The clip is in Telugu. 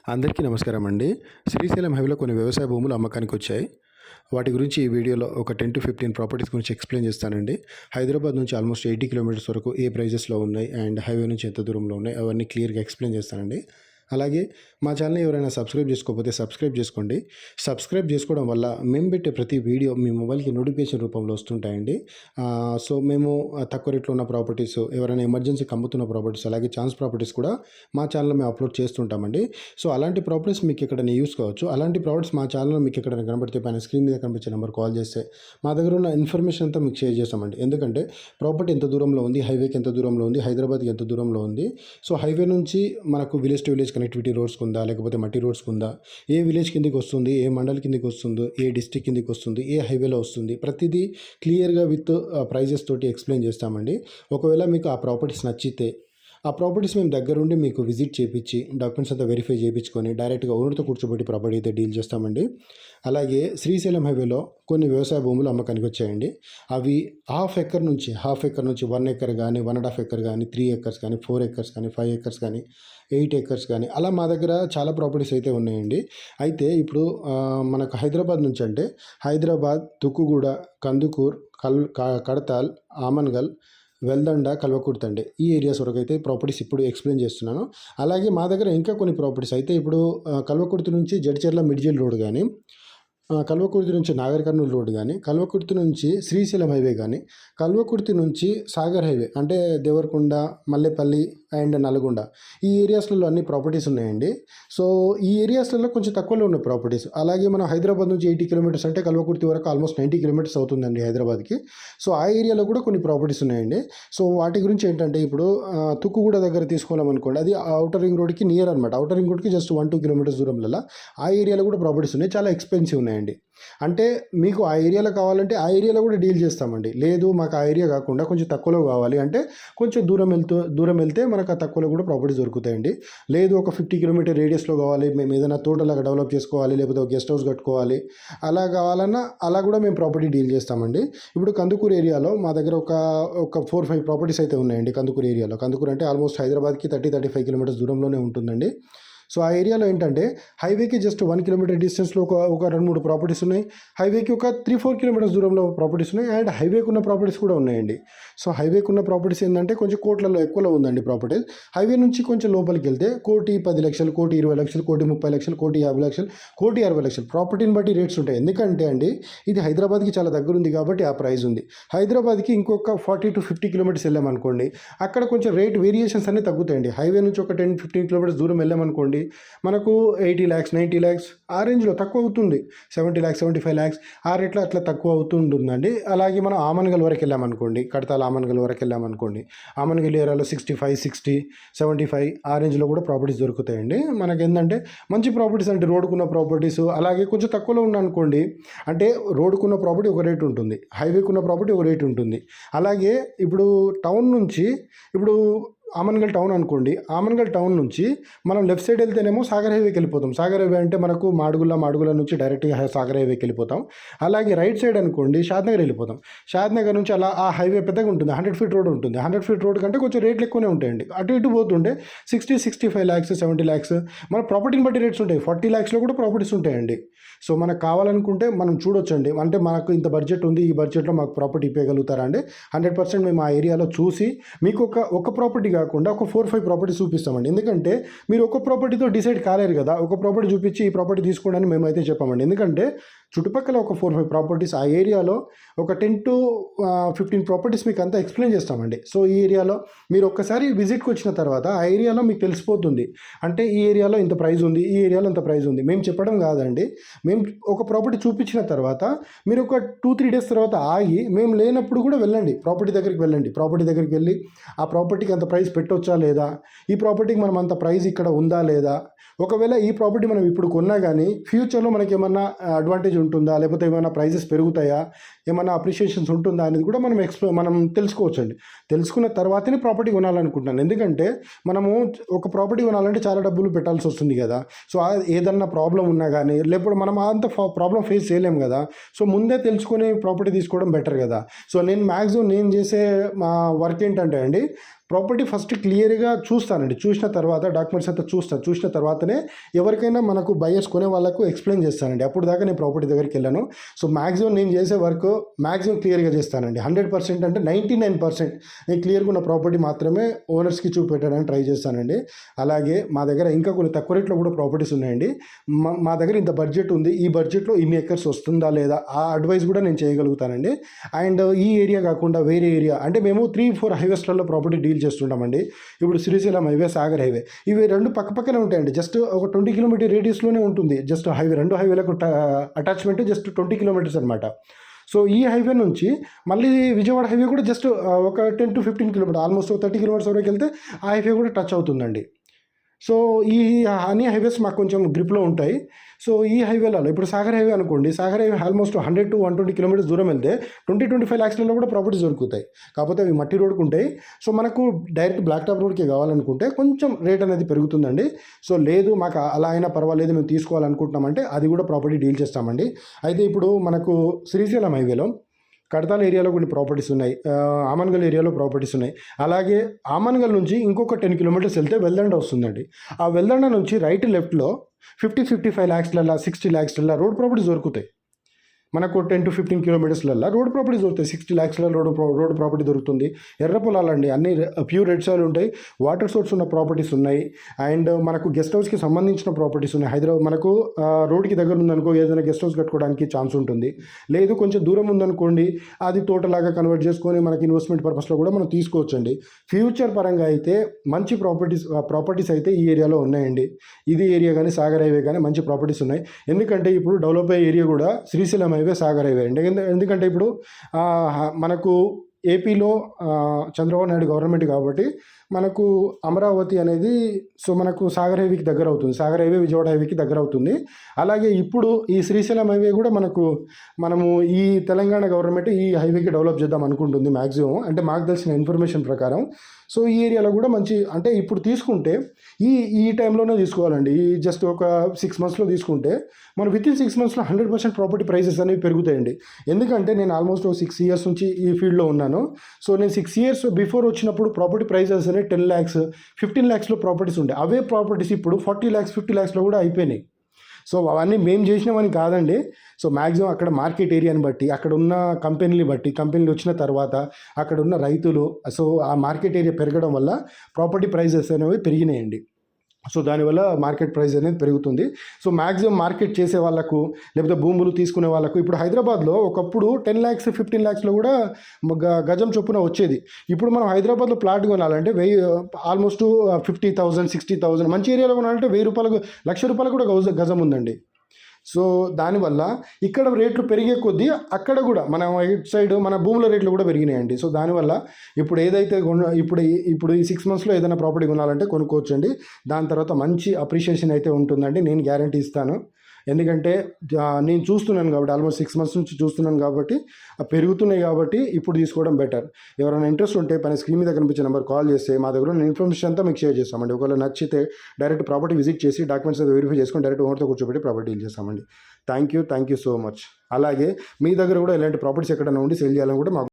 అందరికీ నమస్కారం అండి. శ్రీశైలం హైవేలో కొన్ని వ్యవసాయ భూములు అమ్మకానికి వచ్చాయి. వాటి గురించి ఈ వీడియోలో ఒక 10-15 ప్రాపర్టీస్ గురించి ఎక్స్ప్లెయిన్ చేస్తానండి. హైదరాబాద్ నుంచి ఆల్మోస్ట్ 80 కిలోమీటర్స్ వరకు ఏ ప్రైజెస్లో ఉన్నాయి అండ్ హైవే నుంచి ఎంత దూరంలో ఉన్నాయి అవన్నీ క్లియర్గా ఎక్స్ప్లెయిన్ చేస్తానండి. అలాగే మా ఛానల్ ఎవరైనా సబ్స్క్రైబ్ చేసుకోకపోతే సబ్స్క్రైబ్ చేసుకోండి. సబ్స్క్రైబ్ చేసుకోవడం వల్ల మేము పెట్టే ప్రతి వీడియో మీ మొబైల్కి నోటిఫికేషన్ రూపంలో వస్తుంటాయండి. సో మేము తక్కువ రేట్లో ఉన్న ప్రాపర్టీస్, ఎవరైనా ఎమర్జెన్సీకి అమ్ముతున్న ప్రాపర్టీస్, అలాగే ఛాన్స్ ప్రాపర్టీస్ కూడా మా ఛానల్లో మేము అప్లోడ్ చేస్తుంటామండి. సో అలాంటి ప్రాపర్టీస్ మీకు ఎక్కడైనా యూస్ కావచ్చు. అలాంటి ప్రాపర్టీస్ మా ఛానల్లో మీకు ఎక్కడైనా కనబడితే పైన స్క్రీన్ మీద కనిపించే నెంబర్ కాల్ చేస్తే మా దగ్గర ఉన్న ఇన్ఫర్మేషన్ అంతా మీకు షేర్ చేస్తామండి. ఎందుకంటే ప్రాపర్టీ ఎంత దూరంలో ఉంది, హైవేకి ఎంత దూరంలో ఉంది, హైదరాబాద్కి ఎంత దూరంలో ఉంది, సో హైవే నుంచి మనకు village to village connectivity roads ఉందా, లేకపోతే మట్టి రోడ్స్ ఉందా, ఏ విలేజ్ కిందకి వస్తుంది, ఏ మండల్ కిందకి వస్తుందో, ఏ డిస్టిక్ కిందకి వస్తుంది, ఏ హైవేలో వస్తుంది, ప్రతిదీ క్లియర్గా విత్ ప్రైజెస్ తోటి ఎక్స్ప్లెయిన్ చేస్తామండి. ఒకవేళ మీకు ఆ ప్రాపర్టీస్ నచ్చితే ఆ ప్రాపర్టీస్ మేము దగ్గరుండి మీకు విజిట్ చేయించి డాక్యుమెంట్స్ అంతా వెరిఫై చేయించుకొని డైరెక్ట్గా ఓనర్తో కూర్చోబెట్టి ప్రాపర్టీ అయితే డీల్ చేస్తామండి. అలాగే శ్రీశైలం హైవేలో కొన్ని వ్యవసాయ భూములు అమ్మకానికి వచ్చాయండి. అవి హాఫ్ ఎకర్ నుంచి 1 ఎకర్ కానీ, 1.5 ఎకర్ కానీ, 3 ఎకర్స్ కానీ, 4 ఎకర్స్ కానీ, 5 ఎకర్స్ కానీ, 8 ఎకర్స్ కానీ, అలా మా దగ్గర చాలా ప్రాపర్టీస్ అయితే ఉన్నాయండి. అయితే ఇప్పుడు మనకు హైదరాబాద్ నుంచి అంటే హైదరాబాద్, తుక్కుగూడ, కందుకూర్, కడతాల్, ఆమన్గల్, వెల్దండ, కల్వకుర్తి అండి, ఈ ఏరియాస్ వరకు అయితే ప్రాపర్టీస్ ఇప్పుడు ఎక్స్ప్లెయిన్ చేస్తున్నాను. అలాగే మా దగ్గర ఇంకా కొన్ని ప్రాపర్టీస్ అయితే ఇప్పుడు కల్వకుర్తి నుంచి జడ్చర్ల మిడ్జిల్ రోడ్ కానీ, కల్వకుర్తి నుంచి నాగర్ కర్నూలు రోడ్ కానీ, కల్వకుర్తి నుంచి శ్రీశైలం హైవే కానీ, కల్వకుర్తి నుంచి సాగర్ హైవే అంటే దేవరకొండ, మల్లెపల్లి అండ్ నల్గొండ, ఈ ఏరియాస్లలో అన్ని ప్రాపర్టీస్ ఉన్నాయండి. సో ఈ ఏరియాస్లలో కొంచెం తక్కువలో ఉన్న ప్రాపర్టీస్. అలాగే మనం హైదరాబాద్ నుంచి 80 కిలోమీటర్స్ అంటే కల్వకుర్తి వరకు ఆల్మోస్ట్ 90 కిలోమీటర్స్ అవుతుందండి హైదరాబాద్కి. సో ఆ ఏరియాలో కూడా కొన్ని ప్రాపర్టీస్ ఉన్నాయండి. సో వాటి గురించి ఏంటంటే ఇప్పుడు తుక్కుగూడ దగ్గర తీసుకోవాలం అనుకోండి, అది అవుటర్ రింగ్ రోడ్కి నియర్ అనమాట. అవుటర్ రింగ్ రోడ్కి జస్ట్ 1-2 కిలోమీటర్స్ దూరంలో ఆ ఏరియాలో కూడా ప్రాపర్టీస్ ఉన్నాయి. చాలా ఎక్స్పెన్సివ్ ఉన్నాయండి. అంటే మీకు ఆ ఏరియాలో కావాలంటే ఆ ఏరియాలో కూడా డీల్ చేస్తామండి. లేదు మాకు ఆ ఏరియా కాకుండా కొంచెం తక్కువలో కావాలి అంటే కొంచెం దూరం వెళ్తే మనకు ఆ తక్కువలో కూడా ప్రాపర్టీస్ దొరుకుతాయండి. లేదు ఒక 50 కిలోమీటర్ రేడియస్లో కావాలి, మేము ఏదైనా తోటలాగా డెవలప్ చేసుకోవాలి, లేకపోతే ఒక గెస్ట్ హౌస్ కట్టుకోవాలి, అలా కావాలన్నా అలా కూడా మేము ప్రాపర్టీ డీల్ చేస్తామండి. ఇప్పుడు కందుకూరు ఏరియాలో మా దగ్గర ఒక 4-5 ప్రాపర్టీస్ అయితే ఉన్నాయండి. కందుకూరు ఏరియాలో, కందుకూరు అంటే ఆల్మోస్ట్ హైదరాబాద్కి 30-35 కిలోమీటర్స్ దూరంలోనే ఉంటుందండి. సో ఆ ఏరియాలో ఏంటంటే హైవేకి జస్ట్ 1 కిలోమీటర్ డిస్టెన్స్లో ఒక 2-3 ప్రాపర్టీస్ ఉన్నాయి. హైవేకి ఒక 3-4 కిలోమీటర్స్ దూరంలో ప్రాపర్టీస్ ఉన్నాయి. అండ్ హైవేకి ఉన్న ప్రాపర్టీస్ కూడా ఉన్నాయండి. సో హైవేకి ఉన్న ప్రాపర్టీస్ ఏంటంటే కొంచెం కోట్లలో ఎక్కువలో ఉందండి ప్రాపర్టీస్. హైవే నుంచి కొంచెం లోపలికి వెళ్తే 1,10,00,000, 1,20,00,000, 1,30,00,000, 1,50,00,000, 1,60,00,000 ప్రాపర్టీని బట్టి రేట్స్ ఉంటాయి. ఎందుకంటే అండి ఇది హైదరాబాద్కి చాలా దగ్గర ఉంది కాబట్టి ఆ ప్రైస్ ఉంది. హైదరాబాద్కి ఇంకొక 40-50 కిలోమీటర్స్ వెళ్ళామనుకోండి, అక్కడ కొంచెం రేట్ వేరియేషన్స్ అన్నీ తగ్గుతాయండి. హైవే నుంచి ఒక 10-15 కిలోమీటర్స్ దూరం వెళ్ళామనుకోండి, మనకు 80 lakhs, 90 lakhs ఆ రేంజ్లో తక్కువ అవుతుంది. 70 lakhs, 75 lakhs ఆ రేట్లో అట్లా తక్కువ అవుతుంటుందండి. అలాగే మనం ఆమన్గల్ వరకు వెళ్ళామనుకోండి, కడతాల ఆమన్గల్ వరకు వెళ్ళామనుకోండి, ఆమన్గల్ ఏరియాలో 65, 60, 75 ఆ రేంజ్లో కూడా ప్రాపర్టీస్ దొరుకుతాయండి. మనకి ఏంటంటే మంచి ప్రాపర్టీస్ అంటే రోడ్డుకున్న ప్రాపర్టీస్, అలాగే కొంచెం తక్కువలో ఉన్న అనుకోండి, అంటే రోడ్డుకున్న ప్రాపర్టీ ఒక రేటు ఉంటుంది, హైవేకున్న ప్రాపర్టీ ఒక రేటు ఉంటుంది. అలాగే ఇప్పుడు టౌన్ నుంచి ఇప్పుడు ఆమన్గల్ టౌన్ అనుకోండి, ఆమన్గల్ టౌన్ నుంచి మనం లెఫ్ట్ సైడ్ వెళ్తేనేమో సాగర్ హైవేకి వెళ్ళిపోతాం. సాగర్ హైవే అంటే మనకు మాడుగుల నుంచి డైరెక్ట్గా సాగర్ హైవేకి వెళ్ళిపోతాం. అలాగే రైట్ సైడ్ అనుకోండి షాద్నగర్ వెళ్ళిపోతాం. షాద్నగర్ నుంచి అలా ఆ హైవే పెద్దగా ఉంటుంది, 100 feet రోడ్ ఉంటుంది. 100 feet రోడ్ కంటే కొంచెం రేట్లు ఎక్కువనే ఉంటాయండి. అటు ఇటు పోతుంటే 60-65 lakhs, 70 lakhs మన ప్రాపర్టీని బట్టి రేట్స్ ఉంటాయి. 40 lakhsలో కూడా ప్రాపర్టీస్ ఉంటాయండి. సో మనకు కావాలనుకుంటే మనం చూడొచ్చండి. అంటే మనకు ఇంత బడ్జెట్ ఉంది, ఈ బడ్జెట్లో మాకు ప్రాపర్టీ ఇవ్వగలుగుతారా అండి? 100% మేము ఆ ఏరియాలో చూసి మీకు ఒక ప్రాపర్టీ కాకుండా ఒక 4-5 ప్రాపర్టీస్ చూపిస్తామండి. ఎందుకంటే మీరు ఒక ప్రాపర్టీతో డిసైడ్ కాలేరు కదా. ఒక ప్రాపర్టీ చూపించి ఈ ప్రాపర్టీ తీసుకోవడానికి మేమైతే చెప్పామండి. ఎందుకంటే చుట్టుపక్కల ఒక 4-5 ప్రాపర్టీస్, ఆ ఏరియాలో ఒక 10-15 ప్రాపర్టీస్ మీకు అంతా ఎక్స్ప్లెయిన్ చేస్తామండి. సో ఈ ఏరియాలో మీరు ఒక్కసారి విజిట్కి వచ్చిన తర్వాత ఆ ఏరియాలో మీకు తెలిసిపోతుంది. అంటే ఈ ఏరియాలో ఇంత ప్రైస్ ఉంది, ఈ ఏరియాలో ఇంత ప్రైస్ ఉంది. మేము చెప్పడం కాదండి, మేము ఒక ప్రాపర్టీ చూపించిన తర్వాత మీరు ఒక 2-3 days తర్వాత ఆగి మేము లేనప్పుడు కూడా వెళ్ళండి, ప్రాపర్టీ దగ్గరికి వెళ్ళండి. ప్రాపర్టీ దగ్గరికి వెళ్ళి ఆ ప్రాపర్టీకి అంత ప్రైస్ పెట్టొచ్చా లేదా, ఈ ప్రాపర్టీకి మనం అంత ప్రైస్ ఇక్కడ ఉందా లేదా, ఒకవేళ ఈ ప్రాపర్టీ మనం ఇప్పుడు కొన్నా కానీ ఫ్యూచర్లో మనకి ఏమన్నా అడ్వాంటేజ్ ఉంటుందా, లేకపోతే ఏమైనా ప్రైజెస్ పెరుగుతాయా, ఏమైనా అప్రిషియేషన్స్ ఉంటుందా అనేది కూడా మనం తెలుసుకోవచ్చండి. తెలుసుకున్న తర్వాతనే ప్రాపర్టీ కొనాలనుకుంటున్నాను. ఎందుకంటే మనము ఒక ప్రాపర్టీ కొనాలంటే చాలా డబ్బులు పెట్టాల్సి వస్తుంది కదా. సో ఏదన్నా ప్రాబ్లం ఉన్నా కానీ లేకపోతే మనం అంత ప్రాబ్లం ఫేస్ చేయలేము కదా. సో ముందే తెలుసుకొని ప్రాపర్టీ తీసుకోవడం బెటర్ కదా. సో నేను మ్యాక్సిమం నేను చేసే మా వర్క్ ఏంటంటే అండి, ప్రాపర్టీ ఫస్ట్ క్లియర్గా చూస్తానండి. చూసిన తర్వాత డాక్యుమెంట్స్ అంతా చూసిన తర్వాతనే ఎవరికైనా మనకు బయర్స్ కొనే వాళ్ళకు ఎక్స్ప్లెయిన్ చేస్తానండి. అప్పుడు దాకా నేను ప్రాపర్టీ దగ్గరికి వెళ్ళాను. సో మ్యాక్సిమం నేను చేసే వర్క్ మ్యాక్సిమం క్లియర్గా చేస్తానండి. 100% అంటే 99% నేను క్లియర్గా ఉన్న ప్రాపర్టీ మాత్రమే ఓనర్స్కి చూపెట్టడానికి ట్రై చేస్తానండి. అలాగే మా దగ్గర ఇంకా కొన్ని తక్కువ రేట్లో కూడా ప్రాపర్టీస్ ఉన్నాయండి. మా దగ్గర ఇంత బడ్జెట్ ఉంది, ఈ బడ్జెట్లో ఇన్ని ఎకర్స్ వస్తుందా లేదా ఆ అడ్వైస్ కూడా నేను చేయగలుగుతానండి. అండ్ ఈ ఏరియా కాకుండా వేరే ఏరియా అంటే మేము 3-4 హైవేస్లలో ప్రాపర్టీ డీల్ చేస్తుంటామండి. ఇప్పుడు శ్రీశైలం హైవే, సాగర్ హైవే, ఇవి రెండు పక్కపక్కనే ఉంటాయండి. జస్ట్ ఒక 20 కిలోమీటర్ రేడియస్లోనే ఉంటుంది. జస్ట్ హైవే, రెండు హైవేలకు అటాచ్మెంట్ జస్ట్ 20 కిలోమీటర్స్ అనమాట. సో ఈ హైవే నుంచి మళ్ళీ విజయవాడ హైవే కూడా జస్ట్ ఒక 10-15 కిలోమీటర్, ఆల్మోస్ట్ 30 కిలోమీటర్స్ వరకు వెళ్తే ఆ హైవే కూడా టచ్ అవుతుందండి. సో ఈ అన్ని హైవేస్ మాకు కొంచెం గ్రిప్లో ఉంటాయి. సో ఈ హైవేలలో ఇప్పుడు సాగర్ హైవే అనుకోండి, సాగర్ హైవే ఆల్మోస్ట్ 100-120 కిలోమీటర్స్ దూరం వెళ్తే 20-25 లాక్స్లలో కూడా ప్రాపర్టీస్ దొరుకుతాయి. కాకపోతే అవి మట్టి రోడ్కు ఉంటాయి. సో మనకు డైరెక్ట్ బ్లాక్ టాప్ రోడ్కి కావాలనుకుంటే కొంచెం రేట్ అనేది పెరుగుతుందండి. సో లేదు మాకు అలా అయినా పర్వాలేదు, మేము తీసుకోవాలనుకుంటున్నామంటే అది కూడా ప్రాపర్టీ డీల్ చేస్తామండి. అయితే ఇప్పుడు మనకు శ్రీశైలం హైవేలో కడతాల ఏరియాలో కొన్ని ప్రాపర్టీస్ ఉన్నాయి, ఆమన్గల్ ఏరియాలో ప్రాపర్టీస్ ఉన్నాయి. అలాగే ఆమన్గల్ నుంచి ఇంకొక 10 కిలోమీటర్స్ వెళ్తే వెల్దండ వస్తుందండి. ఆ వెల్దండ నుంచి రైట్ లెఫ్ట్లో 50-55 ల్యాక్స్లల్లా, 60 ల్యాక్స్లల్లా రోడ్ ప్రాపర్టీస్ దొరుకుతాయి. మనకు 10-15 కిలోమీటర్స్లలో రోడ్ ప్రాపర్టీస్ దొరుకుతాయి. 60 ల్యాక్స్లలో రోడ్ ప్రాపర్టీ దొరుకుతుంది. ఎర్ర పొలాలండి, అన్ని ప్యూర్ రెడ్ సాయిల్ ఉంటాయి. వాటర్ సోర్స్ ఉన్న ప్రాపర్టీస్ ఉన్నాయి. అండ్ మనకు గెస్ట్ హౌస్కి సంబంధించిన ప్రాపర్టీస్ ఉన్నాయి. హైదరాబాద్ మనకు రోడ్కి దగ్గర ఉందనుకో, ఏదైనా గెస్ట్ హౌస్ కట్టుకోవడానికి ఛాన్స్ ఉంటుంది. లేదు కొంచెం దూరం ఉందనుకోండి, అది తోటలాగా కన్వర్ట్ చేసుకొని మనకి ఇన్వెస్ట్మెంట్ పర్పస్లో కూడా మనం తీసుకోవచ్చండి. ఫ్యూచర్ పరంగా అయితే మంచి ప్రాపర్టీస్ అయితే ఈ ఏరియాలో ఉన్నాయండి. ఇది ఏరియా కానీ సాగర్ హైవే కానీ మంచి ప్రాపర్టీస్ ఉన్నాయి. ఎందుకంటే ఇప్పుడు డెవలప్ అయ్యే ఏరియా కూడా శ్రీశైలం హైవే, సాగర్ హైవే అండి. ఎందుకంటే ఇప్పుడు మనకు ఏపీలో చంద్రబాబు నాయుడు గవర్నమెంట్ కాబట్టి మనకు అమరావతి అనేది సో మనకు సాగర్ హైవేకి దగ్గర అవుతుంది. సాగర్ హైవే విజయవాడ హైవేకి దగ్గర అవుతుంది. అలాగే ఇప్పుడు ఈ శ్రీశైలం హైవే కూడా మనము ఈ తెలంగాణ గవర్నమెంట్ ఈ హైవేకి డెవలప్ చేద్దాం అనుకుంటుంది మ్యాక్సిమం, అంటే మాకు తెలిసిన ఇన్ఫర్మేషన్ ప్రకారం. సో ఈ ఏరియాలో కూడా మంచి, అంటే ఇప్పుడు తీసుకుంటే ఈ టైంలోనే తీసుకోవాలండి. ఈ జస్ట్ ఒక 6 మంత్స్లో తీసుకుంటే మనం వితిన్ 6 మంత్స్లో 100% ప్రాపర్టీ ప్రైసెస్ అనేవి పెరుగుతాయండి. ఎందుకంటే నేను ఆల్మోస్ట్ 6 ఇయర్స్ నుంచి ఈ ఫీల్డ్లో ఉన్నాను. సో నేను 6 ఇయర్స్ బిఫోర్ వచ్చినప్పుడు ప్రాపర్టీ ప్రైసెస్ అనేవి 10 ల్యాక్స్, 15 ల్యాక్స్లో ప్రాపర్టీస్ ఉండే. అవే ప్రాపర్టీస్ ఇప్పుడు 40 ల్యాక్స్, 50 ల్యాక్స్లో కూడా అయిపోయినాయి. సో అవన్నీ మేము చేసినామని కాదండి. సో మ్యాక్సిమం అక్కడ మార్కెట్ ఏరియాని బట్టి, అక్కడ ఉన్న కంపెనీని బట్టి, కంపెనీలు వచ్చిన తర్వాత అక్కడ ఉన్న రైతులు, సో ఆ మార్కెట్ ఏరియా పెరగడం వల్ల ప్రాపర్టీ ప్రైజెస్ అనేవి పెరిగినాయండి. సో దానివల్ల మార్కెట్ ప్రైస్ అనేది పెరుగుతుంది. సో మ్యాక్సిమం మార్కెట్ చేసే వాళ్ళకు, లేకపోతే భూములు తీసుకునే వాళ్ళకు, ఇప్పుడు హైదరాబాద్లో ఒకప్పుడు 10 ల్యాక్స్, 15 ల్యాక్స్లో కూడా గజం చొప్పున వచ్చేది. ఇప్పుడు మనం హైదరాబాద్లో ప్లాట్ కొనాలంటే ఆల్మోస్ట్ 50,000, 60,000, మంచి ఏరియాలో కొనాలంటే 1,000 రూపాయలకు, 1,00,000 రూపాయలు కూడా గజం ఉందండి. సో దానివల్ల ఇక్కడ రేట్లు పెరిగే కొద్దీ అక్కడ కూడా మన ఇటు సైడ్ మన భూముల రేట్లు కూడా పెరిగినాయండి. సో దానివల్ల ఇప్పుడు ఏదైతే ఇప్పుడు ఈ 6 మంత్స్లో ఏదైనా ప్రాపర్టీ కొనాలంటే కొనుక్కోవచ్చండి. దాని తర్వాత మంచి అప్రిషియేషన్ అయితే ఉంటుందండి, నేను గ్యారంటీ ఇస్తాను. ఎందుకంటే నేను చూస్తున్నాను కాబట్టి, ఆల్మోస్ట్ 6 మంత్స్ నుంచి చూస్తున్నాను కాబట్టి పెరుగుతున్నాయి కాబట్టి ఇప్పుడు తీసుకోవడం బెటర్. ఎవరైనా ఇంట్రెస్ట్ ఉంటే పైన స్క్రీన్ మీద కనిపించే నెంబర్ కాల్ చేస్తే మా దగ్గర ఉన్న ఇన్ఫర్మేషన్ అంతా మీకు షేర్ చేస్తామండి. ఒకవేళ నచ్చితే డైరెక్ట్ ప్రాపర్టీ విజిట్ చేసి డాక్యుమెంట్స్ అయితే వెరిఫై చేసుకొని డైరెక్ట్ ఓనర్తో కూర్చోబెట్టి ప్రాపర్టీ డీల్ చేస్తామండి. Thank you so much. అలాగే మీ దగ్గర కూడా ఇలాంటి ప్రాపర్టీస్ ఎక్కడైనా ఉండి సేల్ చేయాలని కూడా